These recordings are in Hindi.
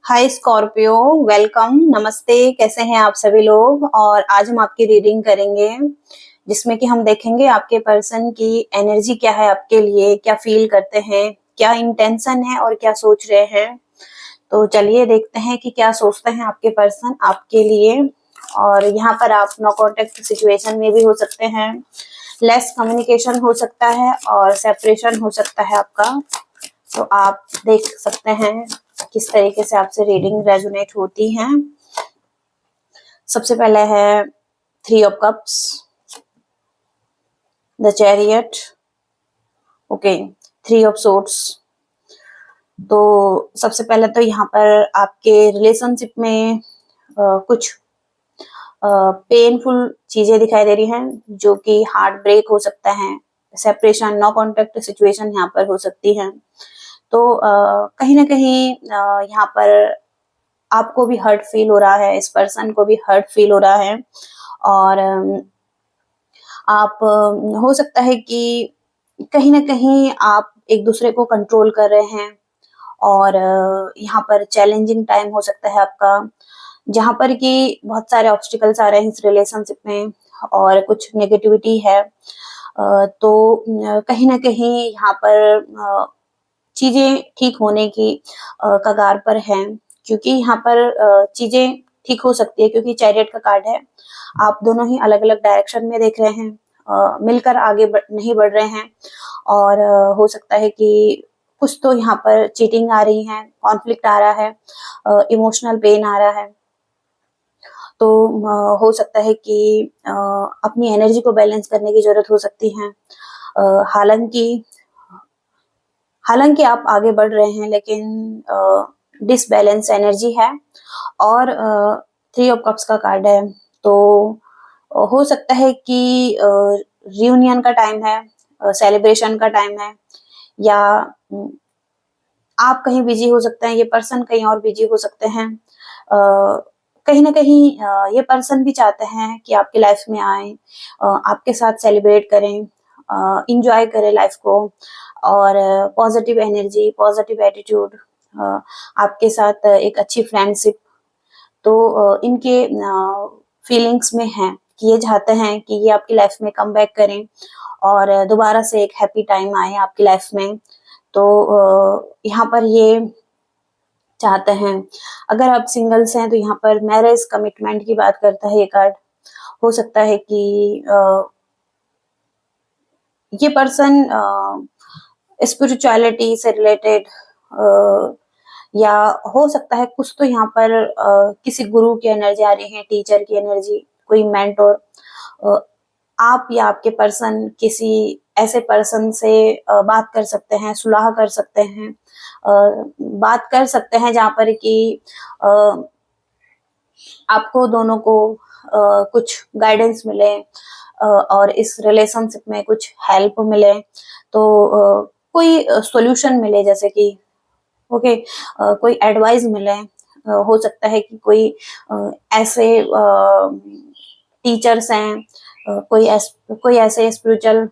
हाय स्कॉर्पियो, वेलकम, नमस्ते। कैसे हैं आप सभी लोग। और आज हम आपकी रीडिंग करेंगे जिसमें कि हम देखेंगे आपके पर्सन की एनर्जी क्या है, आपके लिए क्या फील करते हैं, क्या इंटेंशन है और क्या सोच रहे हैं। तो चलिए देखते हैं कि क्या सोचते हैं आपके पर्सन आपके लिए। और यहाँ पर आप नो कॉन्टेक्ट सिचुएशन में भी हो सकते हैं, लेस कम्युनिकेशन हो सकता है और सेपरेशन हो सकता है आपका। तो आप देख सकते हैं किस तरीके से आपसे रीडिंग रेजोनेट होती है। सबसे पहले है 3 of cups, the chariot, okay, 3 of swords. तो सबसे पहले तो यहाँ पर आपके रिलेशनशिप में कुछ पेनफुल चीजें दिखाई दे रही हैं, जो कि हार्ट ब्रेक हो सकता है, सेपरेशन, नो कॉन्टेक्ट सिचुएशन यहाँ पर हो सकती है। तो कहीं ना कहीं यहाँ पर आपको भी हर्ट फील हो रहा है, इस पर्सन को भी हर्ट फील हो रहा है। और आप हो सकता है कि कहीं ना कहीं आप एक दूसरे को कंट्रोल कर रहे हैं। और यहाँ पर चैलेंजिंग टाइम हो सकता है आपका, जहाँ पर कि बहुत सारे ऑब्स्टिकल्स आ रहे हैं इस रिलेशनशिप में और कुछ नेगेटिविटी है। तो कहीं ना कहीं यहाँ पर चीजें ठीक होने की कगार पर हैं, क्योंकि यहाँ पर चीजें ठीक हो सकती है, क्योंकि चैरियट का कार्ड है। आप दोनों ही अलग अलग डायरेक्शन में देख रहे हैं, मिलकर आगे नहीं बढ़ रहे हैं। और हो सकता है कि कुछ तो यहाँ पर चीटिंग आ रही है, कॉन्फ्लिक्ट आ रहा है, इमोशनल पेन आ रहा है। तो हो सकता है कि अपनी एनर्जी को बैलेंस करने की जरूरत हो सकती है। हालांकि हालांकि आप आगे बढ़ रहे हैं, लेकिन डिसबैलेंस एनर्जी है। और 3 ऑफ कप्स का कार्ड है। तो हो सकता है कि रियूनियन का टाइम है, सेलिब्रेशन का टाइम है, या आप कहीं बिजी हो सकते हैं, ये पर्सन कहीं और बिजी हो सकते हैं। कहीं ना कहीं ये पर्सन भी चाहते हैं कि आपकी लाइफ में आए, आपके साथ सेलिब्रेट करें, इंजॉय करें लाइफ को। और पॉजिटिव एनर्जी, पॉजिटिव एटीट्यूड, आपके साथ एक अच्छी फ्रेंडशिप। तो इनके फीलिंग्स में है कि ये चाहते हैं कि ये आपकी लाइफ में कम बैक करें और दोबारा से एक हैप्पी टाइम आए आपकी लाइफ में। तो यहाँ पर ये चाहते हैं। अगर आप सिंगल्स हैं तो यहाँ पर मैरिज कमिटमेंट की बात करता है ये कार्ड। हो सकता है कि ये पर्सन स्पिरिचुअलिटी से रिलेटेड, या हो सकता है कुछ तो यहाँ पर किसी गुरु की एनर्जी आ रही है, टीचर की एनर्जी, कोई मेंटोर। आप या आपके पर्सन किसी ऐसे पर्सन से बात कर सकते हैं, सुलह कर सकते हैं, बात कर सकते हैं जहाँ पर कि आपको दोनों को कुछ गाइडेंस मिले, और इस रिलेशनशिप में कुछ हेल्प मिले। तो कोई सॉल्यूशन मिले, जैसे कि ओके, कोई एडवाइस मिले। हो सकता है कि कोई ऐसे टीचर्स हैं, कोई ऐसे स्पिरिचुअल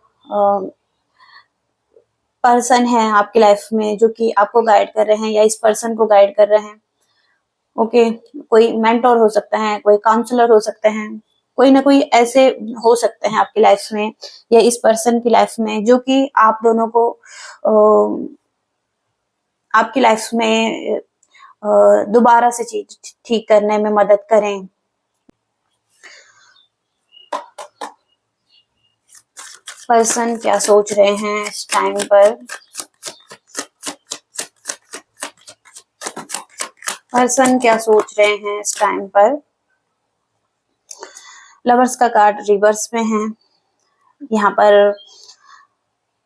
पर्सन है आपकी लाइफ में जो कि आपको गाइड कर रहे हैं या इस पर्सन को गाइड कर रहे हैं। ओके, कोई मेंटोर हो सकता है, कोई काउंसलर हो सकते हैं, कोई ना कोई ऐसे हो सकते हैं आपकी लाइफ में या इस पर्सन की लाइफ में, जो कि आप दोनों को आपकी लाइफ में दोबारा से चीज ठीक करने में मदद करें। पर्सन क्या सोच रहे हैं इस टाइम पर, पर्सन क्या सोच रहे हैं इस टाइम पर। लवर्स का कार्ड रिवर्स में है। यहाँ पर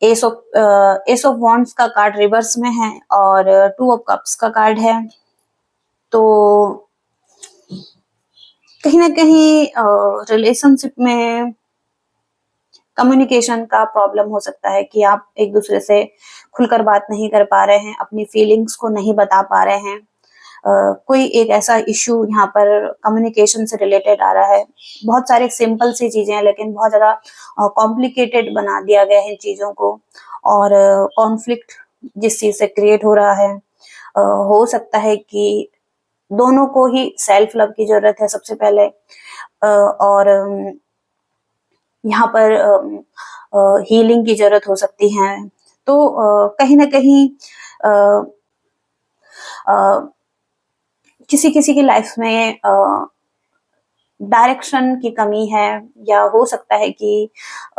एस ऑफ वॉन्ड्स का कार्ड रिवर्स में है और 2 ऑफ कप्स का कार्ड है। तो कहीं ना कहीं रिलेशनशिप में कम्युनिकेशन का प्रॉब्लम हो सकता है कि आप एक दूसरे से खुलकर बात नहीं कर पा रहे हैं, अपनी फीलिंग्स को नहीं बता पा रहे हैं। कोई एक ऐसा इश्यू यहाँ पर कम्युनिकेशन से रिलेटेड आ रहा है। बहुत सारे सिंपल सी चीजें हैं, लेकिन बहुत ज्यादा कॉम्प्लिकेटेड बना दिया गया है इन चीजों को। और कॉन्फ्लिक्ट जिस चीज से क्रिएट हो रहा है, हो सकता है कि दोनों को ही सेल्फ लव की जरूरत है सबसे पहले। और यहाँ पर हीलिंग की जरूरत हो सकती है। तो कहीं ना कहीं किसी किसी की लाइफ में डायरेक्शन की कमी है, या हो सकता है कि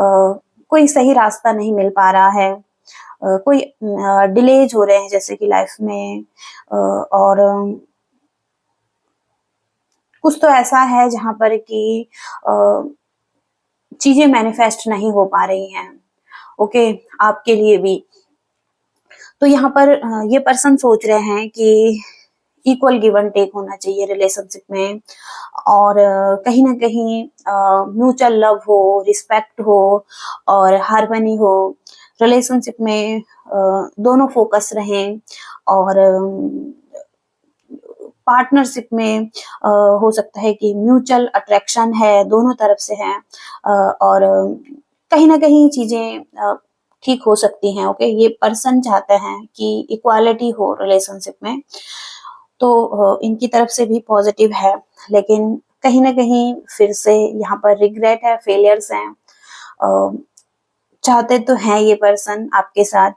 कोई सही रास्ता नहीं मिल पा रहा है, कोई डिलेज हो रहे हैं जैसे कि लाइफ में, और कुछ तो ऐसा है जहां पर कि चीजें मैनिफेस्ट नहीं हो पा रही हैं, ओके, आपके लिए भी। तो यहाँ पर ये पर्सन सोच रहे हैं कि इक्वल गिव एंड टेक होना चाहिए रिलेशनशिप में, और कहीं ना कहीं म्यूचुअल लव हो, रिस्पेक्ट हो और हार्मनी हो रिलेशनशिप में। दोनों फोकस रहें, और पार्टनरशिप में हो सकता है कि म्यूचुअल अट्रैक्शन है, दोनों तरफ से है, और कहीं ना कहीं चीजें ठीक हो सकती हैं। ओके, ये पर्सन चाहते हैं कि इक्वालिटी हो रिलेशनशिप में, तो इनकी तरफ से भी पॉजिटिव है, लेकिन कहीं ना कहीं फिर से यहाँ पर रिग्रेट है, फेलियर्स हैं। चाहते तो हैं ये पर्सन आपके साथ,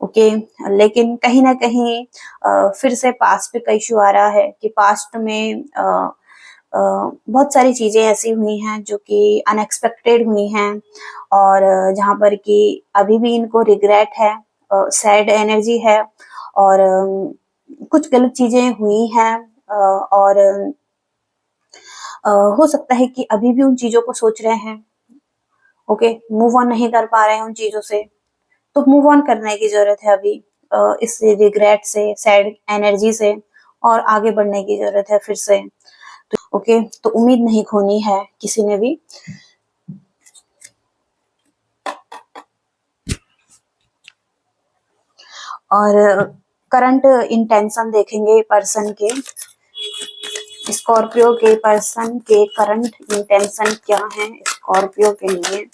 ओके, लेकिन कहीं ना कहीं फिर से पास्ट का इशू आ रहा है कि पास्ट में बहुत सारी चीजें ऐसी हुई हैं जो कि अनएक्सपेक्टेड हुई हैं, और जहाँ पर कि अभी भी इनको रिग्रेट है, सैड एनर्जी है, और कुछ गलत चीजें हुई हैं, और हो सकता है कि अभी भी उन चीजों को सोच रहे हैं, ओके, मूव ऑन नहीं कर पा रहे हैं उन चीजों से। तो मूव ऑन करने की जरूरत है अभी, इस रिग्रेट से, सैड एनर्जी से, और आगे बढ़ने की जरूरत है फिर से। तो ओके, तो उम्मीद नहीं खोनी है किसी ने भी। और करंट इंटेंशन देखेंगे पर्सन के, स्कॉर्पियो के पर्सन के करंट इंटेंशन क्या है स्कॉर्पियो के लिए।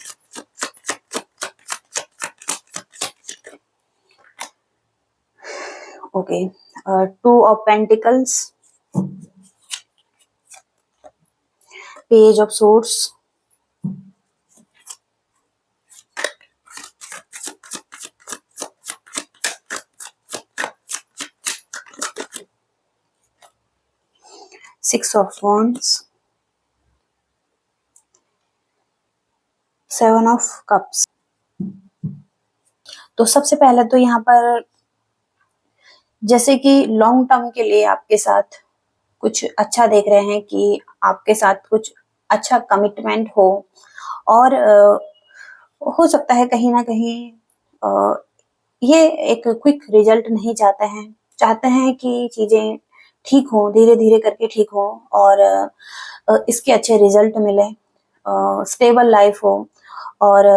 Okay, 2 of pentacles, page of swords, 6 of wands, 7 of cups. तो सबसे पहले तो यहाँ पर जैसे कि लॉन्ग टर्म के लिए आपके साथ कुछ अच्छा देख रहे हैं कि आपके साथ कुछ अच्छा कमिटमेंट हो, और हो सकता है कहीं ना कहीं ये एक क्विक रिजल्ट नहीं चाहते हैं, चाहते हैं कि चीजें ठीक हो, धीरे धीरे करके ठीक हो, और इसके अच्छे रिजल्ट मिले, स्टेबल लाइफ हो, और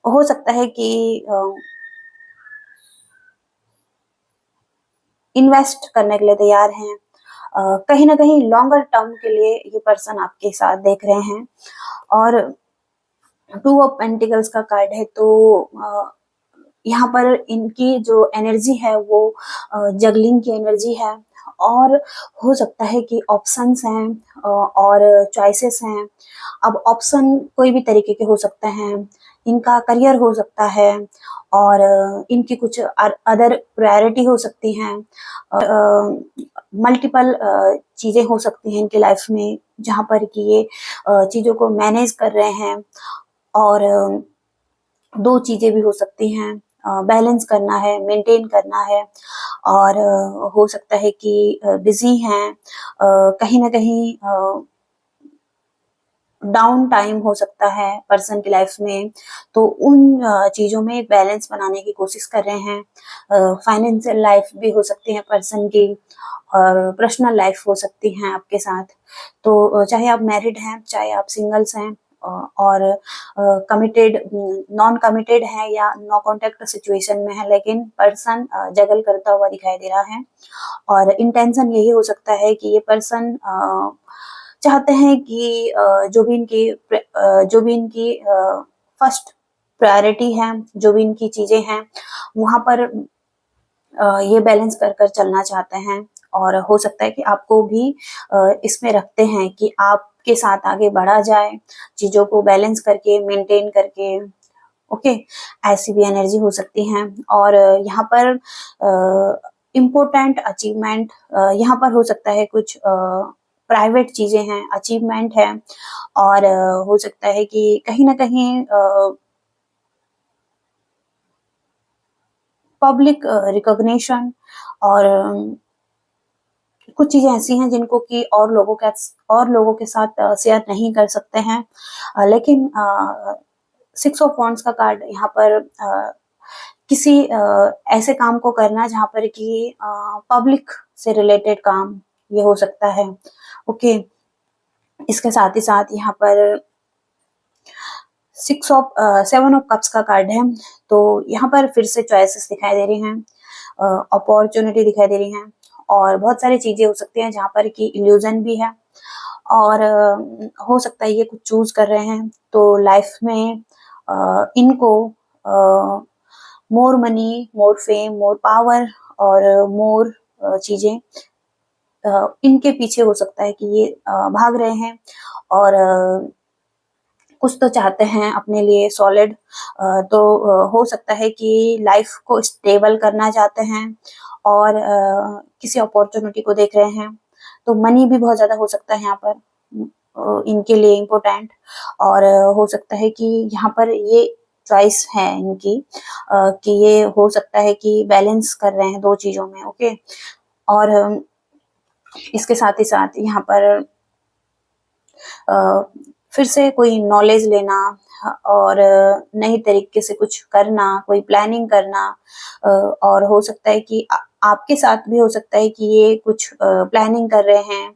हो सकता है कि इन्वेस्ट करने के लिए तैयार हैं। कहीं ना कहीं लॉन्गर टर्म के लिए ये पर्सन आपके साथ देख रहे हैं। और 2 ऑफ पेंटिकल्स का कार्ड है, तो यहाँ पर इनकी जो एनर्जी है वो जगलिंग की एनर्जी है, और हो सकता है कि ऑप्शंस हैं और चॉइसेस हैं। अब ऑप्शन कोई भी तरीके के हो सकते हैं, इनका करियर हो सकता है, और इनकी कुछ अदर प्रायोरिटी हो सकती हैं, मल्टीपल चीजें हो सकती हैं इनके लाइफ में, जहाँ पर कि ये चीजों को मैनेज कर रहे हैं, और दो चीजें भी हो सकती हैं, बैलेंस करना है, मेंटेन करना है, और हो सकता है कि बिजी हैं, कहीं ना कहीं डाउन टाइम हो सकता है पर्सन की लाइफ में, तो उन चीजों में बैलेंस बनाने की कोशिश कर रहे हैं। फाइनेंशियल लाइफ भी हो सकती है पर्सन की, और पर्सनल लाइफ हो सकती है आपके साथ। तो चाहे आप मैरिड हैं, चाहे आप सिंगल्स हैं, और कमिटेड, नॉन कमिटेड है, या नो कॉन्टेक्ट सिचुएशन में है, लेकिन पर्सन जगल करता हुआ दिखाई दे रहा है। और इंटेंशन यही हो सकता है कि ये पर्सन चाहते हैं कि जो भी इनकी फर्स्ट प्रायोरिटी है, जो भी इनकी चीजें हैं, वहां पर ये बैलेंस कर कर चलना चाहते हैं, और हो सकता है कि आपको भी इसमें रखते हैं कि आपके साथ आगे बढ़ा जाए, चीज़ों को बैलेंस करके, मेंटेन करके। ओके, ऐसी भी एनर्जी हो सकती है। और यहाँ पर इम्पोर्टेंट अचीवमेंट, यहाँ पर हो सकता है कुछ प्राइवेट चीज़ें हैं, अचीवमेंट है, और हो सकता है कि कहीं न कहीं पब्लिक रिकॉग्निशन, और कुछ चीज़ें ऐसी हैं जिनको कि और लोगों के साथ शेयर नहीं कर सकते हैं। लेकिन 6 ऑफ वांड्स का कार्ड यहाँ पर किसी ऐसे काम को करना जहाँ पर कि पब्लिक से रिलेटेड काम ये हो सकता है। ओके, इसके साथ ही साथ यहाँ पर 7 ऑफ कप्स का कार्ड है, तो यहाँ पर फिर से चॉइसेस दिखाई दे रही हैं, अपॉर्चुनिटी दिखाई दे रही हैं, और बहुत सारी चीज़ें हो सकती हैं जहाँ पर कि इल्यूज़न भी है, और हो सकता है ये कुछ चूज़ कर रहे हैं तो लाइफ में इनको मोर मनी, मोर फेम, मोर पावर, और मोर चीज़ें इनके पीछे हो सकता है कि ये भाग रहे हैं, और कुछ तो चाहते हैं अपने लिए सॉलिड, तो हो सकता है कि लाइफ को स्टेबल करना चाहते हैं, और किसी अपॉर्चुनिटी को देख रहे हैं, तो मनी भी बहुत ज़्यादा हो सकता है यहाँ पर इनके लिए इम्पोर्टेंट, और हो सकता है कि यहाँ पर ये चॉइस है इनकी, कि ये हो सकता है कि बैलेंस कर रहे हैं 2 चीज़ों में। ओके, और इसके साथ ही साथ यहाँ पर फिर से कोई नॉलेज लेना, और नई तरीके से कुछ करना, कोई प्लानिंग करना, और हो सकता है कि आपके साथ भी हो सकता है कि ये कुछ प्लानिंग कर रहे हैं,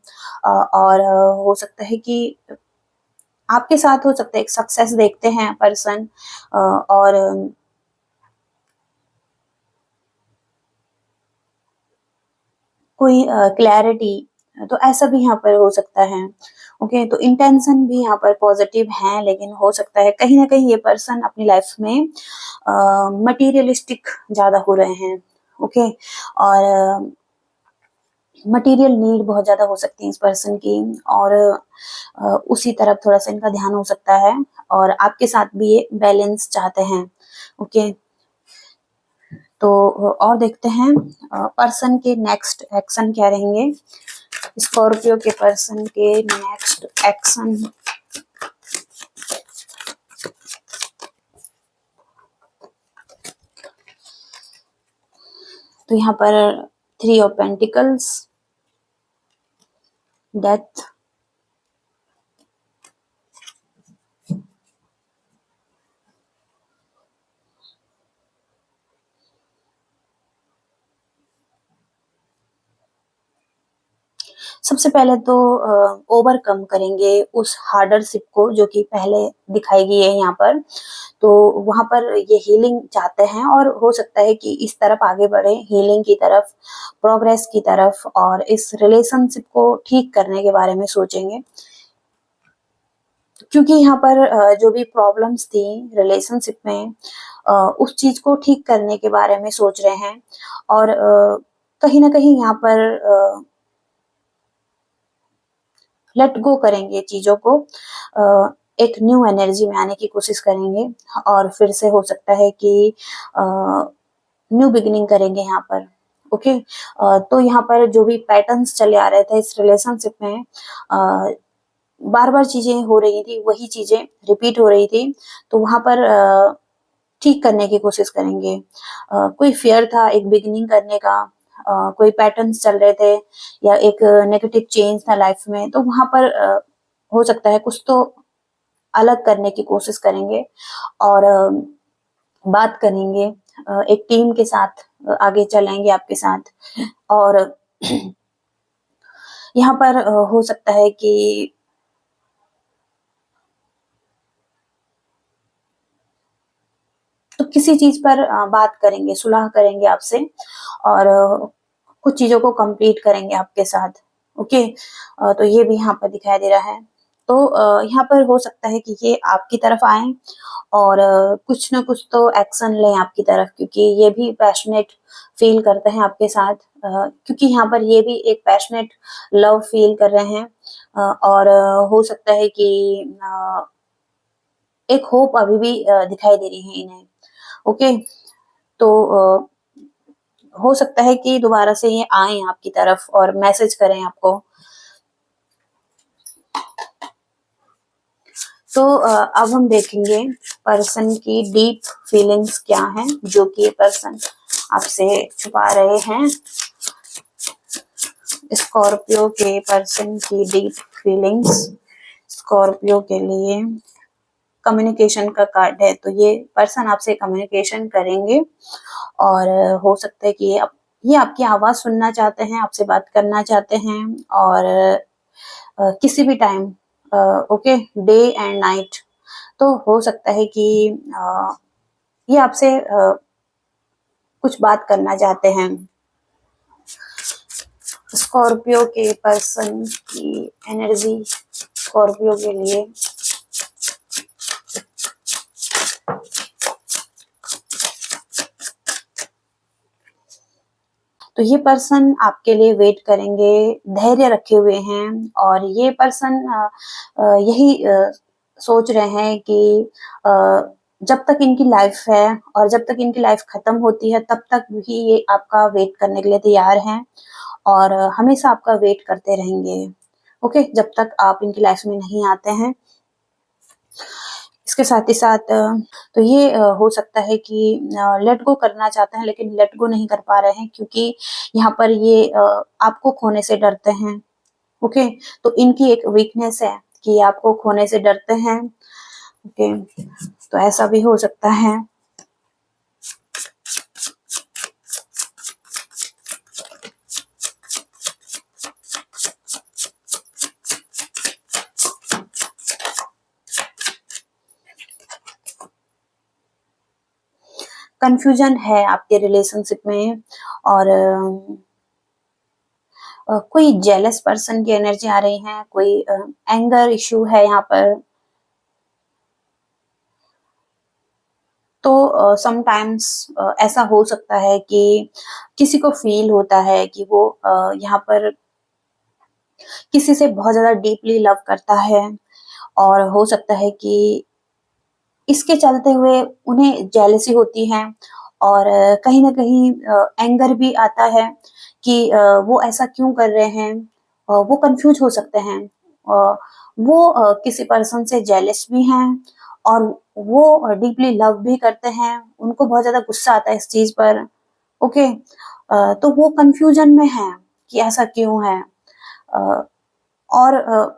और हो सकता है कि आपके साथ हो सकता है एक सक्सेस देखते हैं पर्सन, और कोई क्लैरिटी, तो ऐसा भी यहाँ पर हो सकता है। ओके, तो इंटेंशन भी यहाँ पर पॉजिटिव है, लेकिन हो सकता है कहीं न कहीं ये पर्सन अपनी लाइफ में मटीरियलिस्टिक ज़्यादा हो रहे हैं। ओके, और मटीरियल नीड बहुत ज़्यादा हो सकती है इस पर्सन की, और उसी तरफ थोड़ा-सा इनका ध्यान हो सकता है, और आपके साथ भी ये बैलेंस चाहते हैं। ओके, तो और देखते हैं पर्सन के नेक्स्ट एक्शन क्या रहेंगे। स्कॉर्पियो के पर्सन के नेक्स्ट एक्शन। तो यहाँ पर 3 ऑफ पेंटिकल्स, डेथ, सबसे पहले तो ओवरकम करेंगे उस हार्डरशिप को जो कि पहले दिखाई गई है यहाँ पर। तो वहाँ पर ये हीलिंग चाहते हैं, और हो सकता है कि इस तरफ आगे बढ़े, हीलिंग की तरफ, प्रोग्रेस की तरफ, और इस रिलेशनशिप को ठीक करने के बारे में सोचेंगे। क्योंकि यहाँ पर जो भी प्रॉब्लम्स थी रिलेशनशिप में, उस चीज़ को ठीक करने के बारे में सोच रहे हैं, और कहीं न कहीं यहाँ पर लेट गो करेंगे चीज़ों को, एक न्यू एनर्जी में आने की कोशिश करेंगे, और फिर से हो सकता है कि न्यू बिगिनिंग करेंगे यहाँ पर। ओके, तो यहाँ पर जो भी पैटर्न्स चले आ रहे थे इस रिलेशनशिप में, बार-बार चीज़ें हो रही थी, वही चीज़ें रिपीट हो रही थी, तो वहाँ पर ठीक करने की कोशिश करेंगे। कोई फ़ियर था एक बिगिनिंग करने का, कोई पैटर्न्स चल रहे थे, या एक नेगेटिव चेंज था लाइफ में, तो वहाँ पर हो सकता है कुछ तो अलग करने की कोशिश करेंगे, और बात करेंगे, एक टीम के साथ आगे चलेंगे आपके साथ, और यहाँ पर हो सकता है कि तो किसी चीज़ पर बात करेंगे, सुलह करेंगे आपसे, और कुछ चीज़ों को कंप्लीट करेंगे आपके साथ। ओके, तो ये भी यहाँ पर दिखाई दे रहा है। तो यहाँ पर हो सकता है कि ये आपकी तरफ आए और कुछ ना कुछ तो एक्शन लें आपकी तरफ, क्योंकि ये भी पैशनेट फील करते हैं आपके साथ, क्योंकि यहाँ पर ये भी एक पैशनेट लव फील कर रहे हैं, और हो सकता है कि एक होप अभी भी दिखाई दे रही है इन्हें। ओके, तो हो सकता है कि दोबारा से ये आए आपकी तरफ और मैसेज करें आपको। तो अब हम देखेंगे पर्सन की डीप फीलिंग्स क्या हैं जो कि ये पर्सन आपसे छुपा रहे हैं। स्कॉर्पियो के पर्सन की डीप फीलिंग्स स्कॉर्पियो के लिए कम्युनिकेशन का कार्ड है, तो ये पर्सन आपसे कम्युनिकेशन करेंगे और हो सकता है कि ये आपकी आवाज सुनना चाहते हैं, आपसे बात करना चाहते हैं, और किसी भी time, okay, day and night. तो हो सकता है कि ये आपसे कुछ बात करना चाहते हैं। स्कॉर्पियो के पर्सन की एनर्जी स्कॉर्पियो के लिए तो ये पर्सन आपके लिए वेट करेंगे, धैर्य रखे हुए हैं, और ये पर्सन यही सोच रहे हैं कि जब तक इनकी लाइफ है और जब तक इनकी लाइफ खत्म होती है तब तक भी ये आपका वेट करने के लिए तैयार हैं और हमेशा आपका वेट करते रहेंगे। ओके, जब तक आप इनकी लाइफ में नहीं आते हैं। इसके साथ ही साथ तो ये हो सकता है कि लेट गो करना चाहते हैं लेकिन लेट गो नहीं कर पा रहे हैं, क्योंकि यहाँ पर ये आपको खोने से डरते हैं। ओके, तो इनकी एक वीकनेस है कि ये आपको खोने से डरते हैं। ओके, तो ऐसा भी हो सकता है। कंफ्यूजन है आपके रिलेशनशिप में, और कोई जेलस पर्सन की एनर्जी आ रही है, कोई एंगर इश्यू है यहाँ पर। तो समटाइम्स ऐसा हो सकता है कि किसी को फील होता है कि वो यहाँ पर किसी से बहुत ज्यादा डीपली लव करता है, और हो सकता है कि इसके चलते हुए उन्हें जेलसी होती है, और कहीं ना कहीं एंगर भी आता है कि वो ऐसा क्यों कर रहे हैं। वो कंफ्यूज हो सकते हैं। वो किसी पर्सन से जेलस भी हैं और वो डीपली लव भी करते हैं, उनको बहुत ज्यादा गुस्सा आता है इस चीज पर। ओके, तो वो कंफ्यूजन में है कि ऐसा क्यों है। अ, और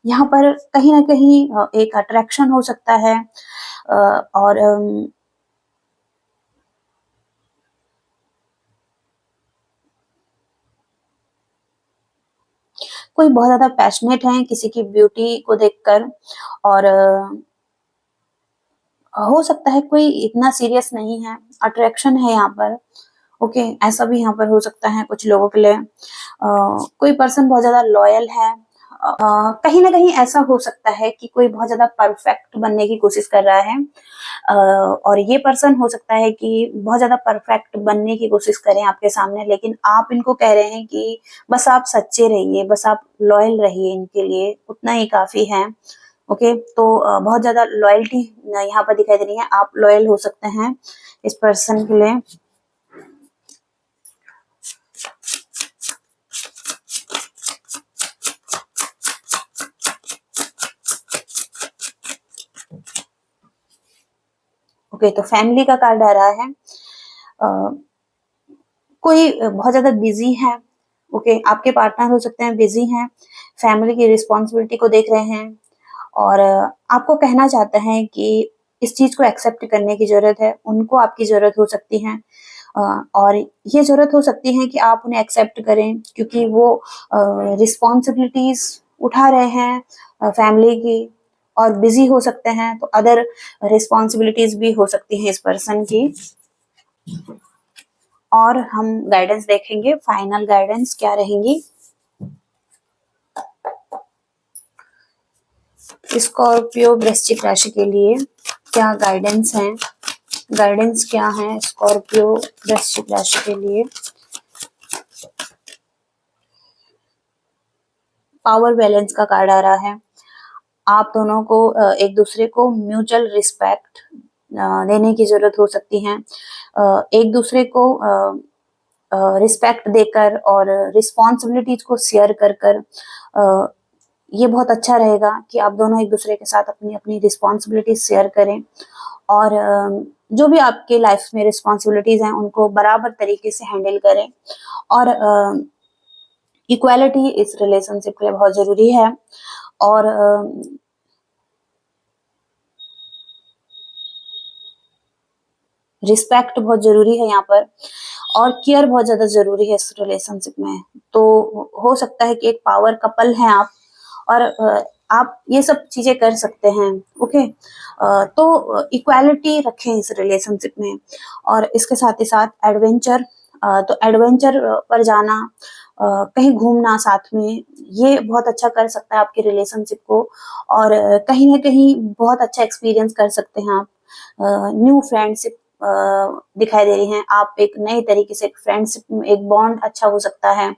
यहाँ पर कहीं ना कहीं एक अट्रैक्शन हो सकता है, और कोई बहुत ज्यादा पैशनेट है किसी की ब्यूटी को देखकर, और हो सकता है कोई इतना सीरियस नहीं है, अट्रैक्शन है यहाँ पर। ओके, ऐसा भी यहाँ पर हो सकता है कुछ लोगों के लिए। कोई पर्सन बहुत ज्यादा लॉयल है। कहीं ना कहीं ऐसा हो सकता है कि कोई बहुत ज्यादा परफेक्ट बनने की कोशिश कर रहा है, और ये पर्सन हो सकता है कि बहुत ज्यादा परफेक्ट बनने की कोशिश करें आपके सामने, लेकिन आप इनको कह रहे हैं कि बस आप सच्चे रहिए, बस आप लॉयल रहिए, इनके लिए उतना ही काफी है। ओके, तो बहुत ज्यादा लॉयल्टी यहाँ पर दिखाई दे रही है, आप लॉयल हो सकते हैं इस पर्सन के लिए। ओके, तो फैमिली का कार्ड आ रहा है। कोई बहुत ज्यादा बिजी है। ओके, आपके पार्टनर हो सकते हैं बिजी हैं, फैमिली की रिस्पॉन्सिबिलिटी को देख रहे हैं, और आपको कहना चाहते हैं कि इस चीज को एक्सेप्ट करने की जरूरत है, उनको आपकी जरूरत हो सकती है, और ये जरूरत हो सकती है कि आप उन्हें एक्सेप्ट करें, क्योंकि वो रिस्पॉन्सिबिलिटीज उठा रहे हैं फैमिली की, और बिजी हो सकते हैं, तो अदर रिस्पॉन्सिबिलिटीज भी हो सकती है इस पर्सन की। और हम गाइडेंस देखेंगे, फाइनल गाइडेंस क्या रहेंगी। स्कॉर्पियो वृश्चिक राशि के लिए क्या गाइडेंस है, गाइडेंस क्या है स्कॉर्पियो वृश्चिक राशि के लिए। पावर बैलेंस का कार्ड आ रहा है। आप दोनों को एक दूसरे को म्यूचुअल रिस्पेक्ट देने की जरूरत हो सकती है। एक दूसरे को रिस्पेक्ट देकर और रिस्पॉन्सिबिलिटीज को शेयर कर कर ये बहुत अच्छा रहेगा कि आप दोनों एक दूसरे के साथ अपनी अपनी रिस्पॉन्सिबिलिटीज शेयर करें और जो भी आपके लाइफ में रिस्पॉन्सिबिलिटीज हैं उनको बराबर तरीके से हैंडल करें। और इक्वालिटी इस रिलेशनशिप के लिए बहुत जरूरी है और रिस्पेक्ट बहुत जरूरी है यहाँ पर और केयर बहुत ज्यादा जरूरी है इस रिलेशनशिप में। तो हो सकता है कि एक पावर कपल है आप और आप ये सब चीजें कर सकते हैं। ओके, तो इक्वालिटी रखें इस रिलेशनशिप में और इसके साथ ही साथ एडवेंचर, तो एडवेंचर पर जाना, कहीं घूमना साथ में, ये बहुत अच्छा कर सकता है आपके रिलेशनशिप को और कहीं ना कहीं बहुत अच्छा एक्सपीरियंस कर सकते हैं आप। न्यू फ्रेंडशिप दिखाई दे रही हैं, आप एक नए तरीके से एक फ्रेंडशिप, एक बॉन्ड अच्छा हो सकता है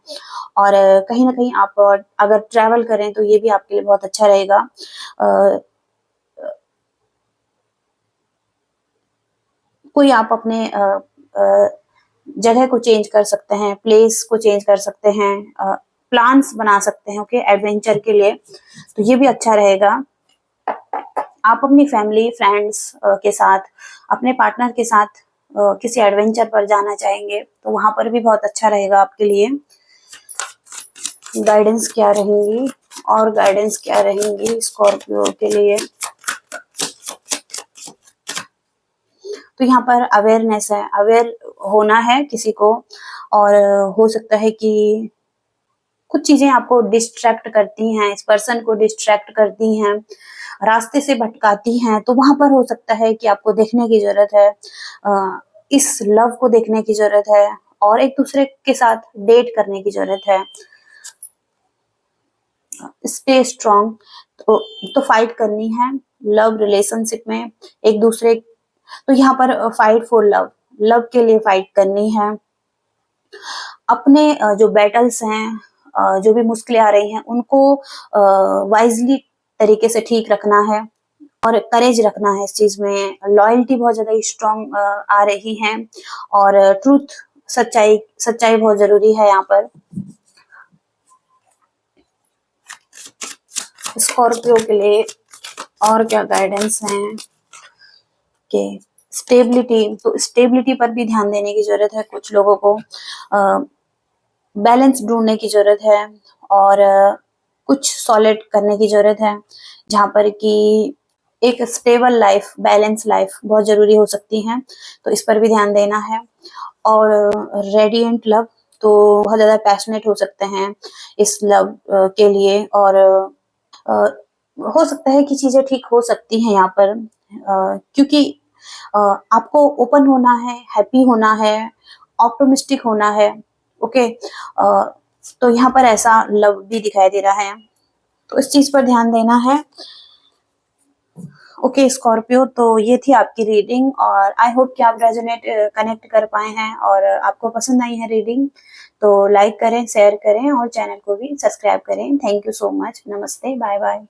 और कहीं ना कहीं आप अगर ट्रैवल करें तो ये भी आपके लिए बहुत अच्छा रहेगा। कोई आप अपने जगह को चेंज कर सकते हैं, प्लेस को चेंज कर सकते हैं, प्लान्स बना सकते हैं ओके एडवेंचर के लिए, तो ये भी अच्छा रहेगा। आप अपनी फैमिली फ्रेंड्स के साथ, अपने पार्टनर के साथ किसी एडवेंचर पर जाना चाहेंगे तो वहां पर भी बहुत अच्छा रहेगा आपके लिए। गाइडेंस क्या रहेंगी और गाइडेंस क्या रहेंगी स्कॉर्पियो के लिए। तो यहाँ पर अवेयरनेस है, अवेयर होना है किसी को और हो सकता है कि कुछ चीजें आपको डिस्ट्रैक्ट करती हैं, इस पर्सन को डिस्ट्रैक्ट करती हैं, रास्ते से भटकाती हैं, तो वहां पर हो सकता है कि आपको देखने की जरूरत है, इस लव को देखने की जरूरत है और एक दूसरे के साथ डेट करने की जरूरत है। स्टे स्ट्रॉन्ग, तो फाइट करनी है लव रिलेशनशिप में एक दूसरे, तो यहाँ पर फाइट फॉर लव, लव के लिए फाइट करनी है। अपने जो बैटल्स हैं, जो भी मुश्किलें आ रही हैं उनको वाइजली तरीके से ठीक रखना है और करेज रखना है इस चीज में। लॉयल्टी बहुत ज्यादा स्ट्रॉन्ग आ रही है और ट्रूथ, सच्चाई, सच्चाई बहुत जरूरी है यहाँ पर। स्कॉर्पियो के लिए और क्या गाइडेंस है कि स्टेबिलिटी, तो स्टेबिलिटी पर भी ध्यान देने की जरूरत है कुछ लोगों को, बैलेंस ढूंढने की जरूरत है और कुछ सॉलिड करने की जरूरत है जहां पर कि एक स्टेबल लाइफ, बैलेंस लाइफ बहुत जरूरी हो सकती है, तो इस पर भी ध्यान देना है। और रेडिएंट लव, तो बहुत ज्यादा पैशनेट हो सकते हैं इस लव के लिए और हो सकता है कि चीजें ठीक हो सकती हैं यहाँ पर, क्योंकि आपको ओपन होना है, हैप्पी होना है, ऑप्टिमिस्टिक होना है ओके। तो यहाँ पर ऐसा लव भी दिखाई दे रहा है, तो इस चीज पर ध्यान देना है ओके स्कॉर्पियो। तो ये थी आपकी रीडिंग और आई होप कि आप रेजोनेट कनेक्ट कर पाए हैं और आपको पसंद आई है रीडिंग, तो लाइक करें, शेयर करें और चैनल को भी सब्सक्राइब करें। थैंक यू सो मच, नमस्ते, बाय बाय।